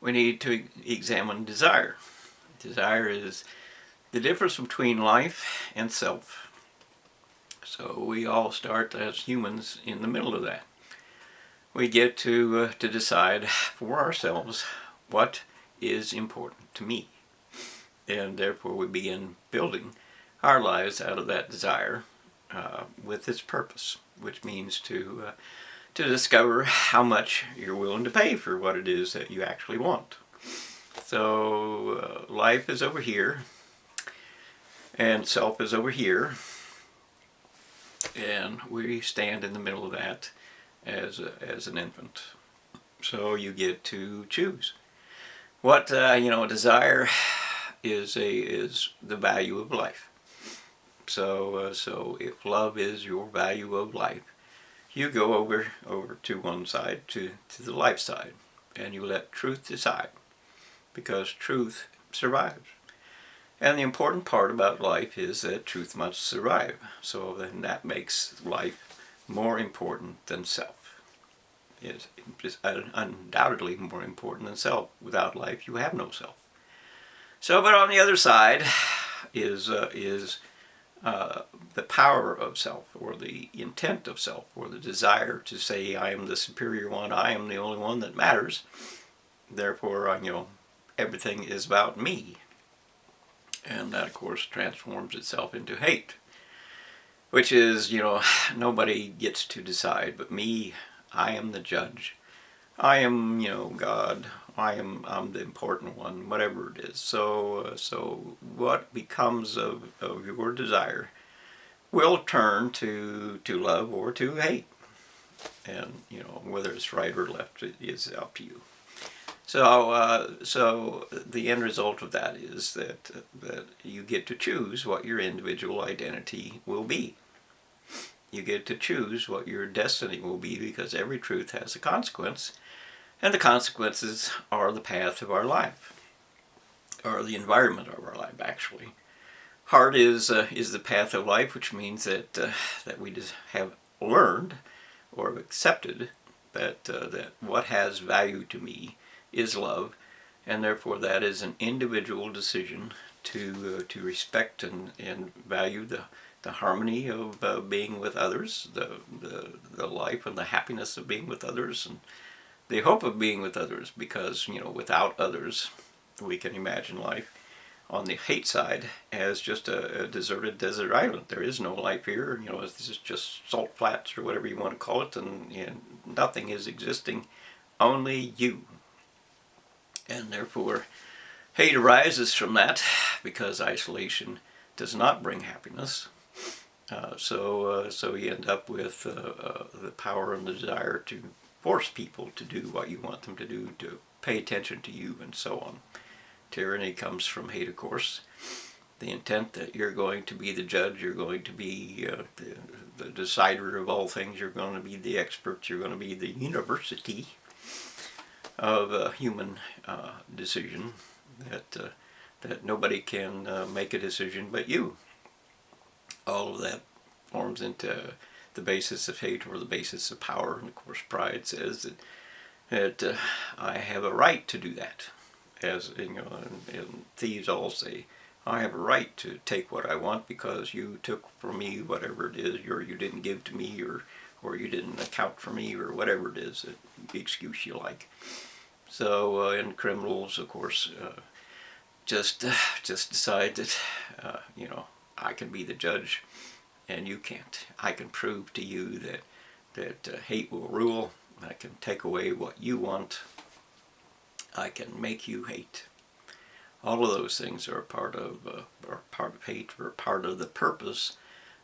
we need to examine desire. Desire is the difference between life and self. So we all start as humans in the middle of that. We get to decide for ourselves what is important to me. And therefore we begin building our lives out of that desire with its purpose, which means to discover how much you're willing to pay for what it is that you actually want. So life is over here, and self is over here, and we stand in the middle of that as an infant. So you get to choose. What desire is the value of life. So if love is your value of life, you go over to one side, to the life side, and you let truth decide, because truth survives. And the important part about life is that truth must survive. So then that makes life more important than self. It's undoubtedly more important than self. Without life, you have no self. So, but on the other side is the power of self, or the intent of self, or the desire to say, I am the superior one, I am the only one that matters. Therefore, everything is about me. And that, of course, transforms itself into hate, which is, nobody gets to decide but me. I am the judge. I am, God. I'm the important one, whatever it is. So what becomes of your desire will turn to love or to hate. And, whether it's right or left is up to you. So the end result of that is that you get to choose what your individual identity will be. You get to choose what your destiny will be, because every truth has a consequence, and the consequences are the path of our life, or the environment of our life, actually. Heart is the path of life, which means that we just have learned or have accepted that what has value to me is love, and therefore that is an individual decision to respect and value the harmony of being with others, the life and the happiness of being with others, and the hope of being with others, because without others we can imagine life on the hate side as just a deserted desert island. There is no life here. This is just salt flats or whatever you want to call it, and nothing is existing, only you. And therefore hate arises from that, because isolation does not bring happiness. So you end up with the power and the desire to force people to do what you want them to do, to pay attention to you, and so on. Tyranny comes from hate, of course. The intent that you're going to be the judge, you're going to be the decider of all things, you're going to be the expert, you're going to be the university of human decision, that nobody can make a decision but you. All of that forms into the basis of hate, or the basis of power. And of course pride says that I have a right to do that. As and thieves all say, I have a right to take what I want because you took from me whatever it is, or you didn't give to me, or you didn't account for me, or whatever it is, the excuse you like. So and criminals, of course, just decide that I can be the judge and you can't. I can prove to you that hate will rule. I can take away what you want. I can make you hate. All of those things are part of hate, or part of the purpose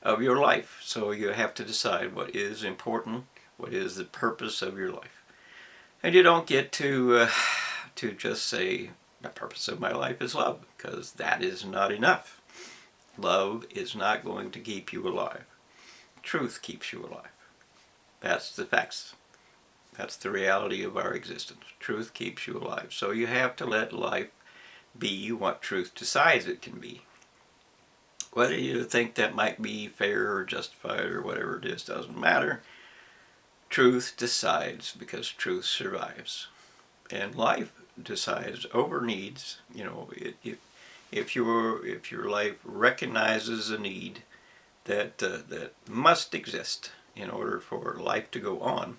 of your life. So you have to decide what is important, what is the purpose of your life. And you don't get to just say, the purpose of my life is love, because that is not enough. Love is not going to keep you alive. Truth keeps you alive. That's the facts. That's the reality of our existence. Truth keeps you alive. So you have to let life be what truth decides it can be. Whether you think that might be fair or justified or whatever it is doesn't matter. Truth decides, because truth survives. And life decides over needs. You know, if your life recognizes a need that must exist in order for life to go on,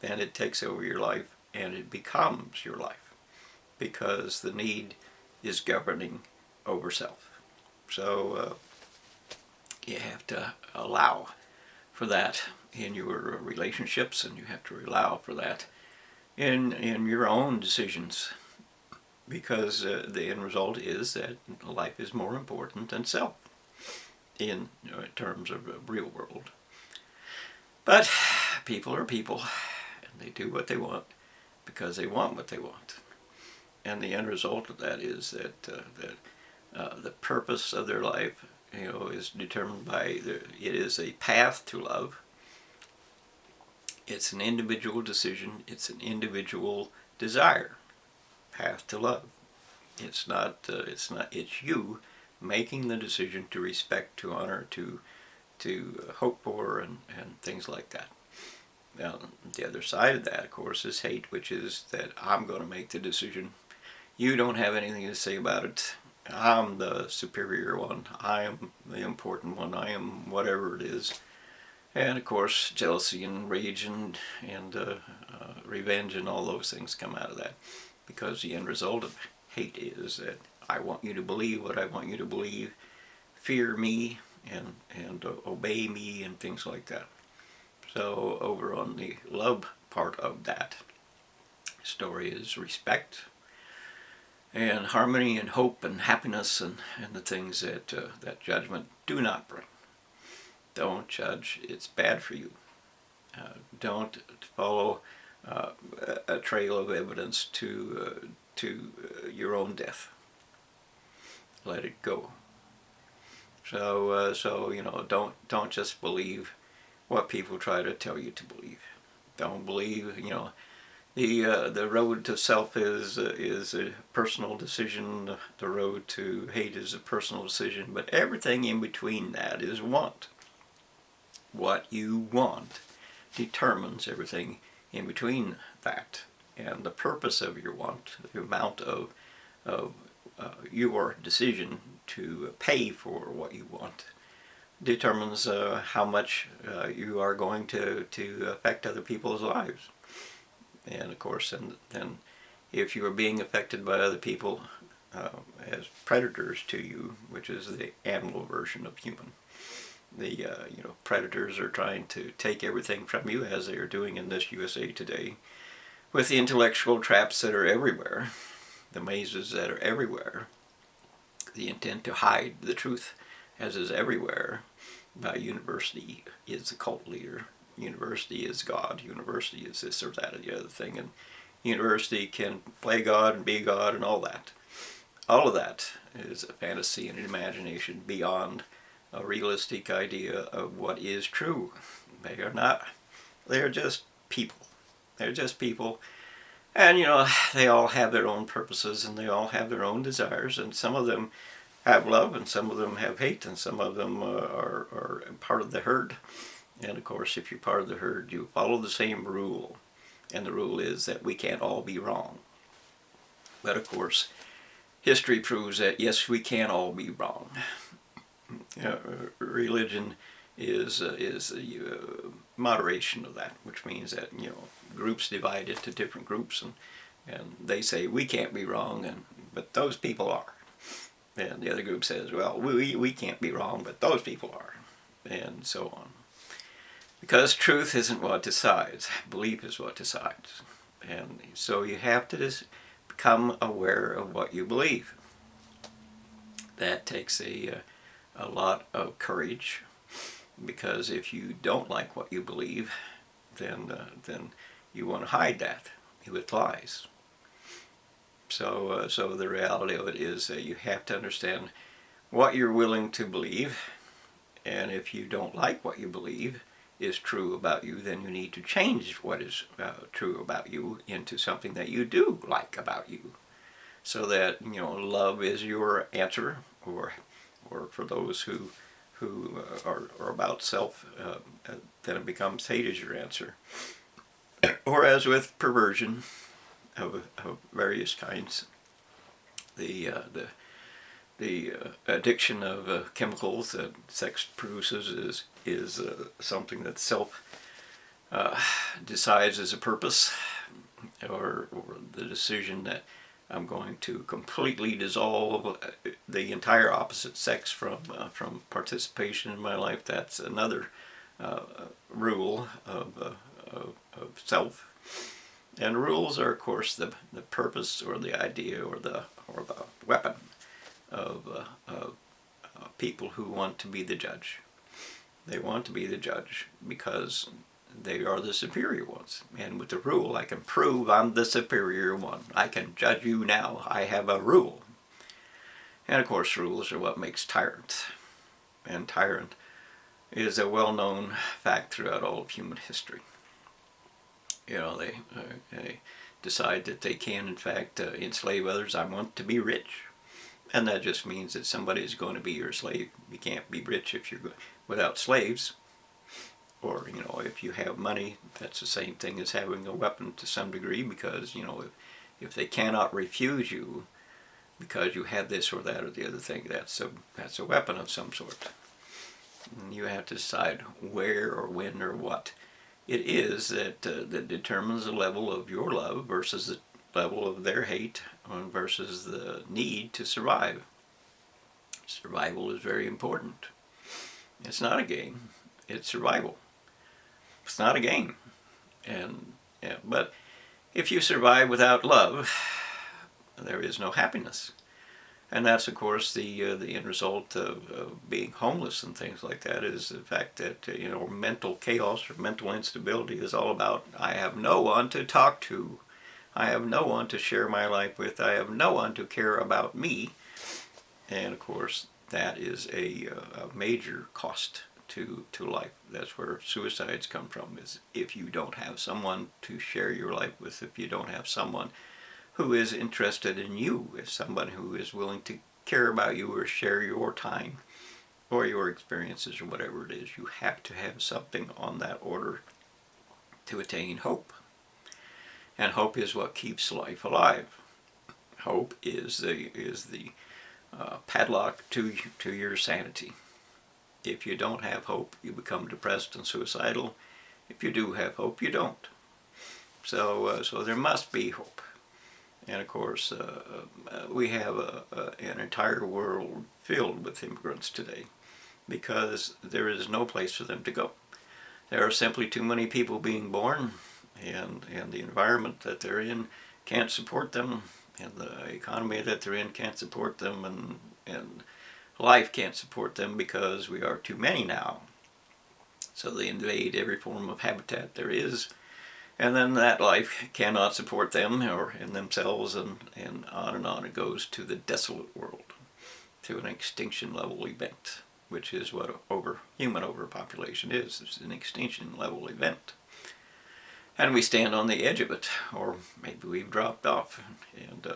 then it takes over your life and it becomes your life, because the need is governing over self. So you have to allow for that in your relationships, and you have to allow for that in your own decisions, because the end result is that life is more important than self in terms of the real world. But people are people, and they do what they want because they want what they want. And the end result of that is that the purpose of their life, is determined by it is a path to love. It's an individual decision. It's an individual desire. Path to love. It's not. It's you making the decision to respect, to honor, to hope for, and things like that. Now, the other side of that, of course, is hate, which is that I'm going to make the decision. You don't have anything to say about it. I'm the superior one. I am the important one. I am whatever it is. And of course, jealousy and rage and revenge and all those things come out of that, because the end result of hate is that I want you to believe what I want you to believe, fear me, and obey me, and things like that. So over on the love part of that story is respect and harmony and hope and happiness, and the things that that judgment do not bring. Don't judge. It's bad for you. Don't follow a trail of evidence to your own death. Let it go. So don't just believe what people try to tell you to believe. Don't believe the road to self is a personal decision. The road to hate is a personal decision. But everything in between that is want. What you want determines everything in between that, and the purpose of your want, the amount of your decision to pay for what you want, determines how much you are going to affect other people's lives. And of course, and then if you are being affected by other people as predators to you, which is the animal version of human, the predators are trying to take everything from you, as they are doing in this USA today, with the intellectual traps that are everywhere, the mazes that are everywhere, the intent to hide the truth, as is everywhere. By university is the cult leader. University is God. University is this or that or the other thing, and university can play God and be God and all that. All of that is a fantasy and an imagination beyond a realistic idea of what is true. They are not. They are just people. They're just people. And they all have their own purposes, and they all have their own desires, and some of them have love, and some of them have hate, and some of them are part of the herd. And of course, if you're part of the herd, you follow the same rule. And the rule is that we can't all be wrong. But of course, history proves that yes, we can all be wrong. Religion is the moderation of that, which means that groups divide into different groups, and they say we can't be wrong, but those people are, and the other group says, well, we can't be wrong, but those people are, and so on. Because truth isn't what decides, belief is what decides, and so you have to just become aware of what you believe. That takes a lot of courage, because if you don't like what you believe, then you want to hide that with lies. So the reality of it is that you have to understand what you're willing to believe, and if you don't like what you believe is true about you, then you need to change what is true about you into something that you do like about you, so that love is your answer, or for those who are about self, then it becomes hate is your answer. Or as with perversion, of various kinds. The addiction of chemicals that sex produces is something that self decides as a purpose, or the decision that I'm going to completely dissolve the entire opposite sex from participation in my life. That's another rule of self. And rules are, of course, the purpose or the idea or the weapon of people who want to be the judge. They want to be the judge because they are the superior ones. And with the rule, I can prove I'm the superior one. I can judge you now. I have a rule. And of course, rules are what makes tyrant. And tyrant is a well-known fact throughout all of human history. You know, they decide that they can, in fact, enslave others. I want to be rich. And that just means that somebody is going to be your slave. You can't be rich if you're without slaves. Or, you know, if you have money, that's the same thing as having a weapon to some degree, because, you know, if they cannot refuse you because you have this or that or the other thing, that's a weapon of some sort. And you have to decide where or when or what it is that determines the level of your love versus the level of their hate versus the need to survive. Survival is very important. It's not a game. It's survival. It's not a game. But if you survive without love, there is no happiness. And that's, of course, the end result of being homeless and things like that, is the fact that, you know, mental chaos or mental instability is all about, I have no one to talk to. I have no one to share my life with. I have no one to care about me. And, of course, that is a major cost to life. That's where suicides come from, is if you don't have someone to share your life with, if you don't have someone who is interested in you, as someone who is willing to care about you or share your time or your experiences or whatever it is. You have to have something on that order to attain hope. And hope is what keeps life alive. Hope is the padlock to your sanity. If you don't have hope, you become depressed and suicidal. If you do have hope, you don't. So there must be hope. And of course, we have an entire world filled with immigrants today because there is no place for them to go. There are simply too many people being born, and the environment that they're in can't support them, and the economy that they're in can't support them, and life can't support them because we are too many now. So they invade every form of habitat there is, and then that life cannot support them or in themselves, and on it goes to the desolate world, to an extinction level event, which is what human overpopulation is. It's an extinction level event. And we stand on the edge of it, or maybe we've dropped off, and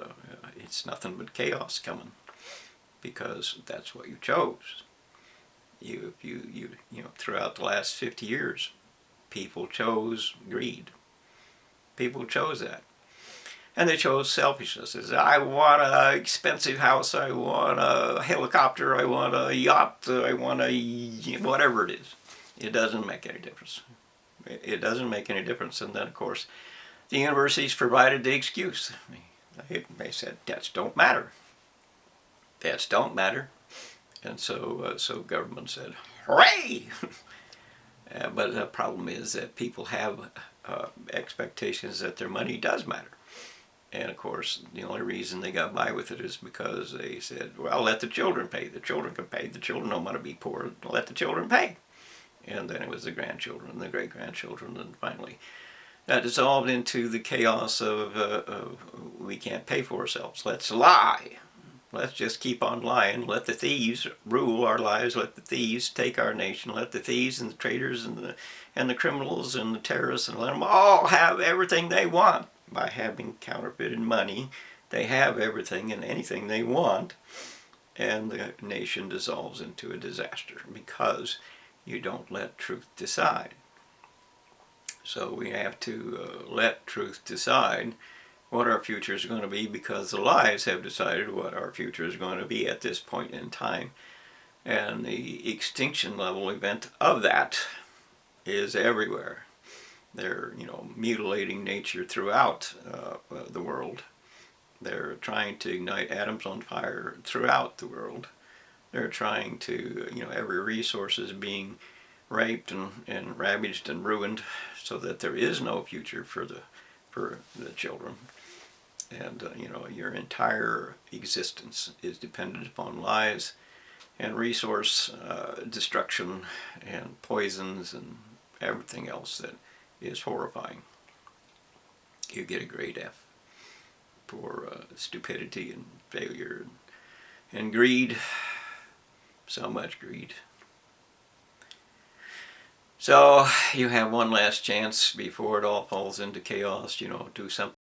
it's nothing but chaos coming, because that's what you chose. You know, throughout the last 50 years, people chose greed. People chose that. And they chose selfishness. I want an expensive house, I want a helicopter, I want a yacht, I want whatever it is. It doesn't make any difference. It doesn't make any difference. And then, of course, the universities provided the excuse. They said, debts don't matter. Debts don't matter. And so government said, hooray! But the problem is that people have expectations that their money does matter. And of course, the only reason they got by with it is because they said, well, let the children pay. The children can pay. The children don't want to be poor. Let the children pay. And then it was the grandchildren and the great-grandchildren, and finally that dissolved into the chaos of we can't pay for ourselves. Let's lie. Let's just keep on lying. Let the thieves rule our lives. Let the thieves take our nation. Let the thieves and the traitors and the criminals and the terrorists, and let them all have everything they want. By having counterfeited money, they have everything and anything they want, and the nation dissolves into a disaster because you don't let truth decide. So we have to let truth decide, what our future is going to be because the lies have decided what our future is going to be at this point in time. And the extinction level event of that is everywhere. They're, mutilating nature throughout the world. They're trying to ignite atoms on fire throughout the world. They're trying to, every resource is being raped and ravaged and ruined so that there is no future for the children. And, your entire existence is dependent upon lies and resource destruction and poisons and everything else that is horrifying. You get a grade F for stupidity and failure and greed. So much greed. So you have one last chance before it all falls into chaos. Do something